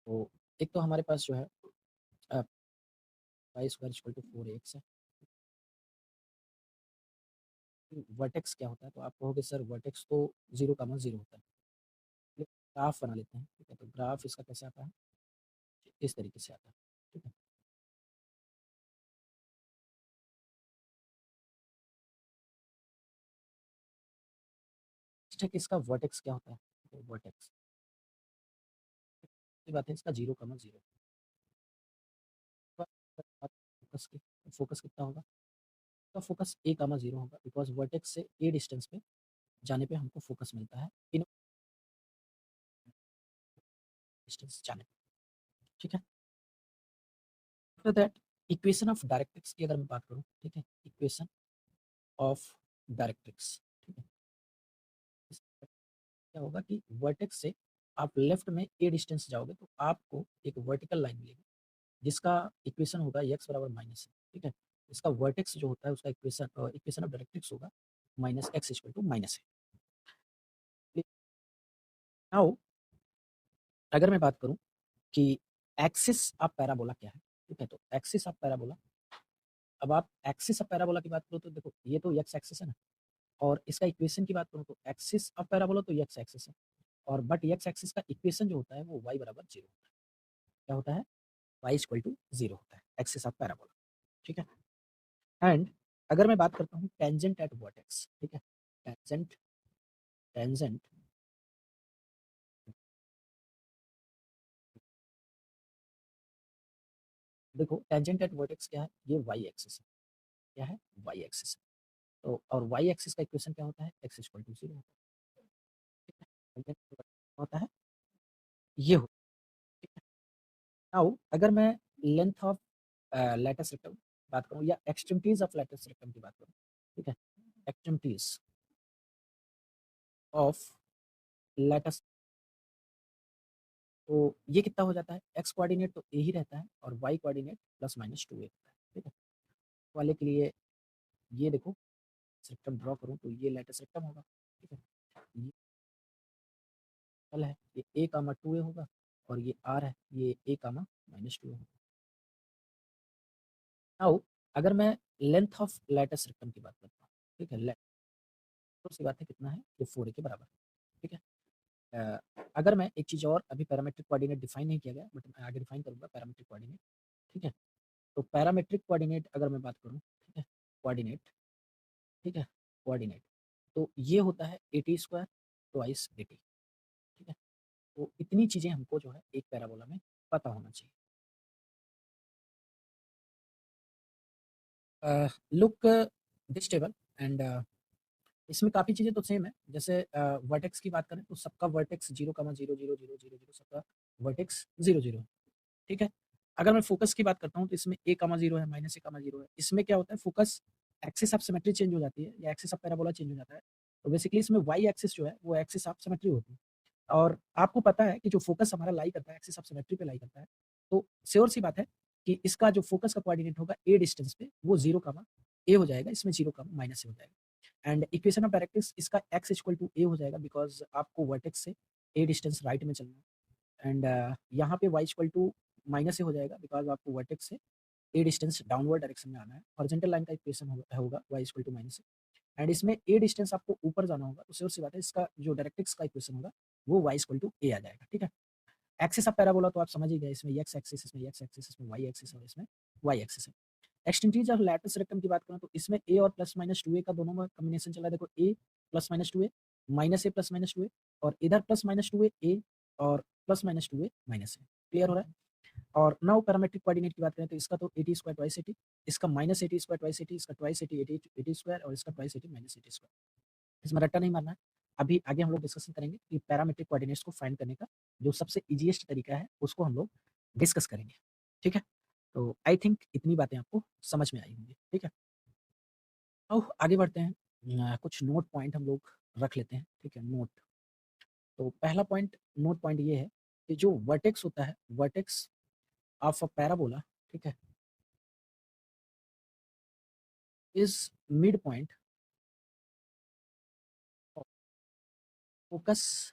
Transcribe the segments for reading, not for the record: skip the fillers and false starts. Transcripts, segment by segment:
तो एक तो हमारे पास जो है pi square equal to 4x है। वर्टेक्स क्या होता है? तो आप कहोगे सर वर्टेक्स तो 0, 0 होता है। ग्राफ बना लेते हैं, ठीक है। तो ग्राफ इसका कैसे आता है? इस तरीके से आता है, ठीक है। ठीक, इसका वर्टेक्स क्या होता है? तो वर्टेक्स की बात है, इसका 0, 0। फोकस की फोकस कितना होगा? तो फोकस a, 0 होगा, बिकॉज वर्टेक्स से a डिस्टेंस पे जाने पे हमको फोकस मिलता है इन डिस्टेंस जाने पे, ठीक है। After that equation of directrix की अगर मैं बात करूं, ठीक है, इक्वेशन ऑफ डायरेक्ट्रिक्स, ठीक है। क्या होगा कि वर्टेक्स से आप लेफ्ट में a डिस्टेंस जाओगे तो आपको एक वर्टिकल लाइन मिलेगी जिसका इक्वेशन होगा x बराबर माइनस है, ठीक है। इसका वर्टेक्स जो होता है उसका इक्वेशन इक्वेशन ऑफ डायरेक्ट्रिक्स होगा minus x equal to minus है। नाउ अगर मैं बात करूं कि एक्सिस ऑफ पैराबोला क्या है, ठीक है। तो एक्सिस ऑफ पैराबोला, अब आप एक्सिस ऑफ पैराबोला की बात करो तो देखो ये तो एक्स एक्सिस है ना, और इसका इक्वेशन की बात करूं तो एक्सिस ऑफ पैराबोला तो एक्स एक्सिस है, और बट एक्स एक्सिस का इक्वेशन जो होता है वो y बराबर 0 होता है। क्या होता है? y इक्वल टू 0 होता है एक्सिस ऑफ पैराबोला, ठीक है। एंड अगर मैं बात करता हूँ टेंजेंट एट वर्टेक्स, ठीक है, टेंजेंट टेंजेंट देखो टेंजेंट एट वर्टेक्स क्या है? ये y एक्सिस है। क्या है? y एक्सिस है। तो और y एक्सिस का इक्वेशन क्या होता है? x इक्वल टू 0 होता है, ठीक है। टेंजेंट होता है ये हो, ठीक है। नाउ अगर मैं लेंथ ऑफ लैटिस रेक्टम बात करूं या एक्सट्रीमिटीज ऑफ लैटिस रेक्टम की बात करूं, ठीक है, एक्सट्रीमिटीज ऑफ लैटिस, तो ये कितना हो जाता है? एक्स कोऑर्डिनेट तो ए ही रहता है और वाई कोऑर्डिनेट प्लस माइनस 2 ए होता है, ठीक है। वाले के लिए ये देखो रेक्टम ड्रॉ करूं तो ये लैटिस रेक्टम होगा, ठीक है। ये L है, ये ए कामा 2 ए होगा, और ये आर है, ये ए कामा माइनस 2 ए होगा। नाउ अगर मैं लेंथ ऑफ लैटिस रेक्टम की बात करता हूँ, ठीक है, तो सी बात है कितना है? ये 4 ए के बराबर, ठीक है। अगर मैं एक चीज़ और, अभी पैरामेट्रिक कोऑर्डिनेट डिफाइन नहीं किया गया बट मैं आगे डिफाइन करूंगा पैरामेट्रिक कोऑर्डिनेट, ठीक है। तो पैरामेट्रिक कोऑर्डिनेट अगर मैं बात करूं, ठीक है, कोऑर्डिनेट, ठीक है, कोऑर्डिनेट, तो ये होता है 80 स्क्वायर ट्वाइस 80, ठीक है। तो इतनी चीज़ें हमको जो है एक पैराबोला में पता होना चाहिए। लुक दिस टेबल एंड इसमें काफ़ी चीज़ें तो सेम है, जैसे वर्टेक्स की बात करें तो सबका वर्टेक्स 0, 0, 0, 0, 0, सबका वर्टेक्स 0, 0, ठीक है। अगर मैं फोकस की बात करता हूँ तो इसमें a, 0 है, माइनस a, 0 है। इसमें क्या होता है? Focus axis of symmetry change हो जाती है या एक्सिस ऑफ पैराबोला चेंज हो जाता है। तो बेसिकली इसमें y एक्सिस जो है वो एक्सिस ऑफ सिमेट्री होती है, और आपको पता है कि जो फोकस हमारा लाई करता है एक्सिस ऑफ सिमेट्री पे लाई करता है, तो श्योर सी बात है कि इसका जो फोकस का कोऑर्डिनेट होगा ए डिस्टेंस पे वो 0, ए हो जाएगा, इसमें 0, माइनस ए हो जाएगा। एंड इक्वेशन ऑफ डायरेक्ट्रिक्स इसका x इक्वल टू ए हो जाएगा, बिकॉज आपको वर्टेक्स से ए डिस्टेंस राइट में चलना है। एंड यहाँ पे y इक्वल टू माइनस ए हो जाएगा, बिकॉज आपको वर्टेक्स से ए डिस्टेंस डाउनवर्ड डायरेक्शन में आना है। हॉरिजॉन्टल लाइन का इक्वेशन होगा y equal to minus a, and इसमें ए डिस्टेंस आपको ऊपर जाना होगा, तो सिर्फ सी बात है इसका जो डायरेक्ट्रिक्स का इक्वेशन होगा वो y इक्वल टू ए आ जाएगा, ठीक है। एक्सिस ऑफ पैराबोला तो आप समझ ही गए, इसमें x एक्सिस, इसमें x एक्सिस, इसमें y एक्सिस और इसमें y एक्सिस है। एक्सटेंटीज ऑफ लैटिस रेक्टम की बात करें तो इसमें a और प्लस माइनस 2a का दोनों में कॉम्बिनेशन चला है। देखो a plus minus 2a, minus a plus minus 2a, और इधर प्लस माइनस 2a a और plus minus 2a minus a, clear हो रहा है। और नाउ पैरामेट्रिक कोऑर्डिनेट की बात करें तो इसका तो 80 स्क्वायर ट्वाइस 80, इसका माइनस 80 स्क्वायर ट्वाइस 80, इसका ट्वाइस 80 80 स्क्वायर, और इसका ट्वाइस 80 माइनस 80 स्क्वायर। इसमें रट्टा नहीं मारना है। अभी आगे हम लोग डिस्कशन करेंगे कि पैरामेट्रिक कोऑर्डिनेट्स को फाइंड करने का जो सबसे इजीएस्ट तरीका है उसको हम लोग डिस्कस करेंगे, ठीक है। तो आई थिंक इतनी बातें आपको समझ में आई होंगी, ठीक है। अब आगे बढ़ते हैं, कुछ नोट पॉइंट हम लोग रख लेते हैं, ठीक है, नोट। तो पहला पॉइंट, नोट पॉइंट ये है कि जो वर्टेक्स होता है, वर्टेक्स ऑफ अ पैराबोला, ठीक है, is mid point of focus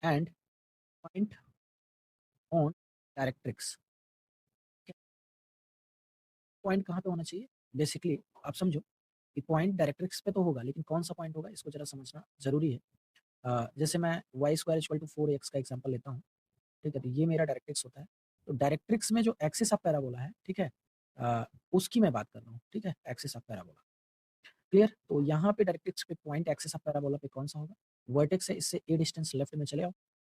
and point on directrix. Point कहाँ पे होना चाहिए? बेसिकली आप समझो कि पॉइंट डायरेक्ट्रिक्स पे तो होगा, लेकिन कौन सा पॉइंट होगा इसको जरा समझना जरूरी है। जैसे मैं Y square equal to 4x का एग्जांपल लेता हूँ, ठीक है, तो ये मेरा डायरेक्ट्रिक्स होता है। तो डायरेक्ट्रिक्स में जो एक्सिस ऑफ पैराबोला है, ठीक है, उसकी मैं बात कर रहा हूँ, ठीक है, एक्सिस ऑफ पैराबोला। क्लियर? तो यहाँ पे डायरेक्ट्रिक्स पे पॉइंट एक्सिस ऑफ पैराबोला पे कौन सा होगा? वर्टेक्स है, इससे ए डिस्टेंस लेफ्ट में चले आओ,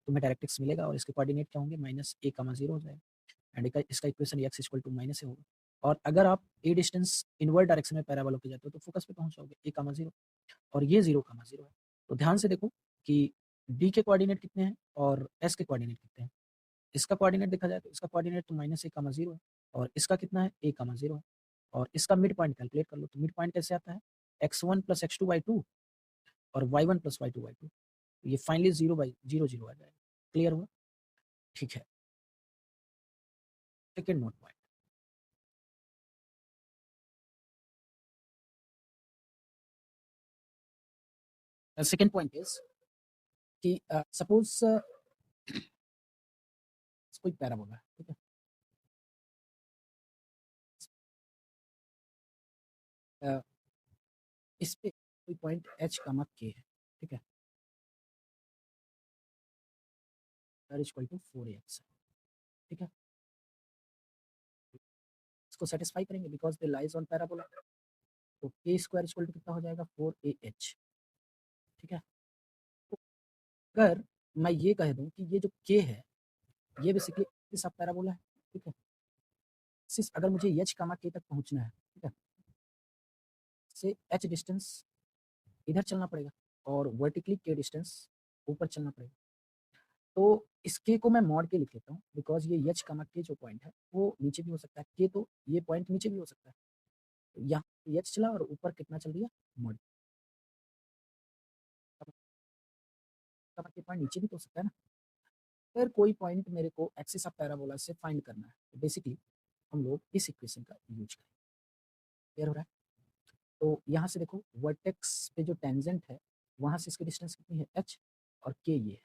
तुम्हें डायरेक्ट्रिक्स मिलेगा और इसके कोऑर्डिनेट क्या होंगे? -a, 0 हो जाएगा। एंड इसका equation x equal to minus से होगा। और अगर आप ए डिस्टेंस इनवर्ट डायरेक्शन में पैराबोला के जाते हो तो फोकस पे पहुंच जाओगे a, 0, और ये 0, 0 है। तो ध्यान से देखो कि डी के कोऑर्डिनेट कितने हैं और एस के कोऑर्डिनेट कितने हैं। इसका कोऑर्डिनेट देखा जाए तो इसका कोऑर्डिनेट तो -a, 0 है, और इसका कितना है? a, 0 है। और इसका मिड पॉइंट कैलकुलेट कर लो, तो मिड पॉइंट कैसे आता है? x1 + x2/2 और y1 + y2/2। ये फाइनली 0/0 आ जाएगा। क्लियर हुआ? ठीक है। Second note point, second point is कि सपोज कोई पैराबोला है, ठीक है, अ, इस पे कोई पॉइंट h, k है, ठीक है, इक्वल टू 4x है, ठीक है, इसको सेटिस्फाई करेंगे because they lies on parabola. तो k स्क्वायर इक्वल टू कितना हो जाएगा? 4ah, ठीक है। तो अगर मैं ये कह दूं कि ये जो k है ये बेसिकली इस पैराबोला है, ठीक है, सिर्फ अगर मुझे h, k तक पहुंचना है, ठीक है, से h डिस्टेंस इधर चलना पड़ेगा और वर्टिकली k डिस्टेंस ऊपर चलना पड़ेगा। तो इस k को मैं मॉड के लिख लेता हूँ बिकॉज ये h, k जो पॉइंट है वो नीचे भी हो सकता है, k तो ये पॉइंट नीचे भी हो सकता है। तो यहाँ h चला और ऊपर कितना चल दिया? मॉड। के पॉइंट नीचे भी तो हो सकता है ना। अगर कोई पॉइंट मेरे को एक्सिस ऑफ पैराबोला से फाइंड करना है तो बेसिकली हम लोग इस इक्वेशन का यूज करें। क्लियर हो रहा है? तो यहाँ से देखो वर्टेक्स पे जो टेंजेंट है वहाँ से इसकी डिस्टेंस कितनी है? h, और k ये है।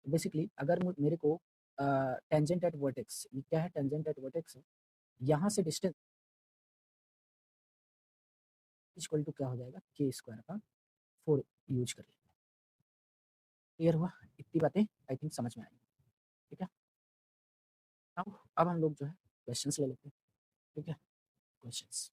तो बेसिकली अगर मेरे को टेंजेंट एट वर्टेक्स, ये क्या है? टेंजेंट एट वर्टेक्स है, यहाँ से डिस्टेंस इक्वल टू क्या हो जाएगा? k स्क्वायर का 4 यूज कर लेंगे। क्लियर हुआ? इतनी बातें आई थिंक समझ में आई। ठीक है, अब हम लोग जो है क्वेश्चंस ले लेते हैं। ठीक है, क्वेश्चंस।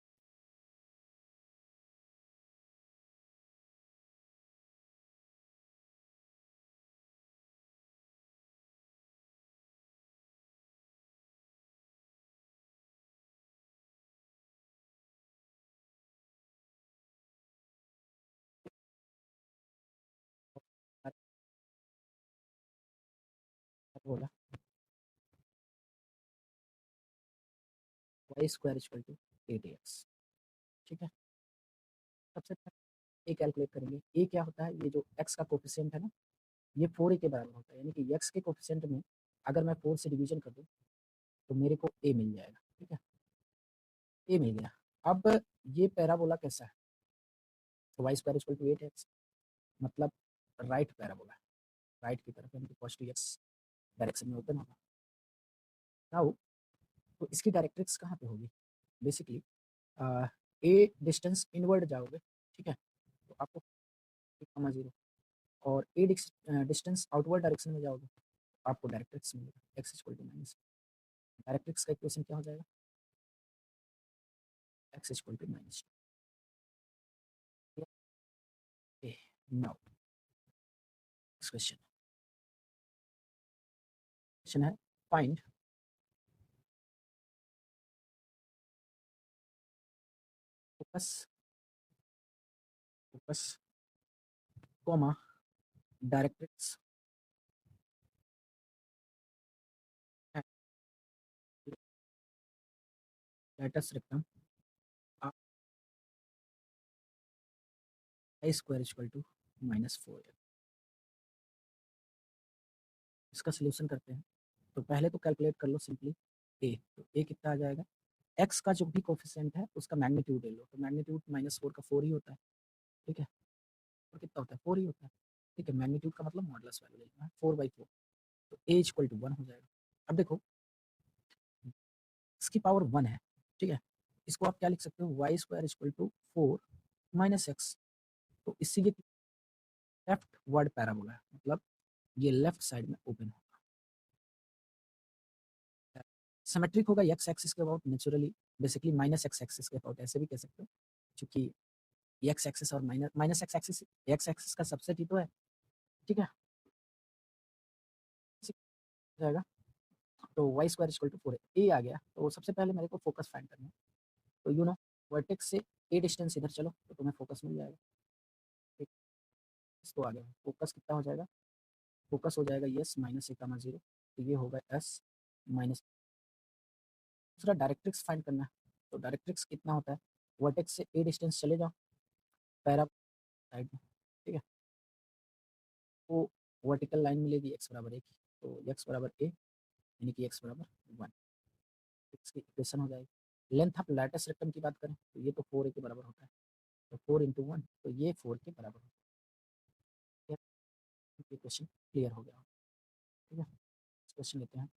बोला Y square equal to 8x। ठीक है, सबसे पहले ए कैलकुलेट करेंगे। ए क्या होता है? ये जो x का कोफिशिएंट है ना, ये 4a के बराबर होता है, यानी कि x के कोफिशिएंट में अगर मैं 4 से डिवीजन कर दूं तो मेरे को a मिल जाएगा। ठीक है, a मिल गया। अब ये पैराबोला कैसा है? तो y square equal to 8x, मतलब राइट पैराबोला है, राइट की तरफ, यानी कि पॉजिटिव x डायरेक्शन में ओपन होगा। नाउ तो इसकी डायरेक्ट्रिक्स कहाँ पे होगी? बेसिकली ए डिस्टेंस इनवर्ड जाओगे, ठीक है, तो आपको 0, और ए डिस्टेंस आउटवर्ड डायरेक्शन में जाओगे तो आपको डायरेक्ट्रिक्स मिलेगा x equal to minus. Directrix का इक्वेशन क्या हो जाएगा? X equal to minus. Now question, question है find focus, focus comma directrix latus rectum y square equal to -4। इसका सोल्यूशन करते हैं। तो पहले तो कैलकुलेट कर लो सिंपली ए, तो ए कितना आ जाएगा? एक्स का जो भी कोफिशिएंट है उसका मैग्नीट्यूड ले लो, तो मैग्नीट्यूड -4 का 4 ही होता है। ठीक है, और कितना होता है? 4 ही होता है। ठीक है, मैग्नीट्यूड का मतलब मॉडुलस वैल्यू ले लेना है 4/4, तो ए इक्वल टू 1 हो जाएगा। अब देखो की पावर 1 है, ठीक है? इसको आप क्या लिख सकते हो, y square equal to 4 minus x. तो इससे ये लेफ्ट वर्ड पैराबोला है, मतलब ये लेफ्ट साइड में ओपन होगा, सिमेट्रिक होगा एक्स एक्सिस के about, naturally basically minus x axis के अबाउट ऐसे भी कह सकते हो, क्योंकि एक्स एक्सिस और माइनस एक्स एक्सिस का सबसेट ही तो है, ठीक है? जाएगा तो y square equal to 4 a आ गया। तो सबसे पहले मेरे को फोकस फाइंड करना है, तो यू नो वर्टेक्स से ए डिस्टेंस इधर चलो तो तुम्हें फोकस मिल जाएगा, ठीक? इसको आ गया फोकस कितना हो जाएगा, फोकस हो जाएगा यस माइनस ए कामा जीरो, तो ये होगा एस माइनस। दूसरा डायरेक्ट्रिक्स फाइंड करना है, तो डायरेक्ट्रिक्स कितना होता है, वर्टेक्स से ए डिस्टेंस चले जाओ पैरा साइड में, ठीक है? तो वर्टिकल लाइन मिलेगी एक्स बराबर ए की, तो एक्स बराबर ए यानी कि एक्स बराबर 1, इसकी इक्वेशन हो जाएगी। लेंथ ऑफ लैटिस रेक्टम की बात करें तो ये तो 4a के बराबर होता है, तो 4 इंटू 1 तो ये 4 के बराबर होता है। ये क्वेश्चन क्लियर हो गया, ठीक है? क्वेश्चन लेते हैं।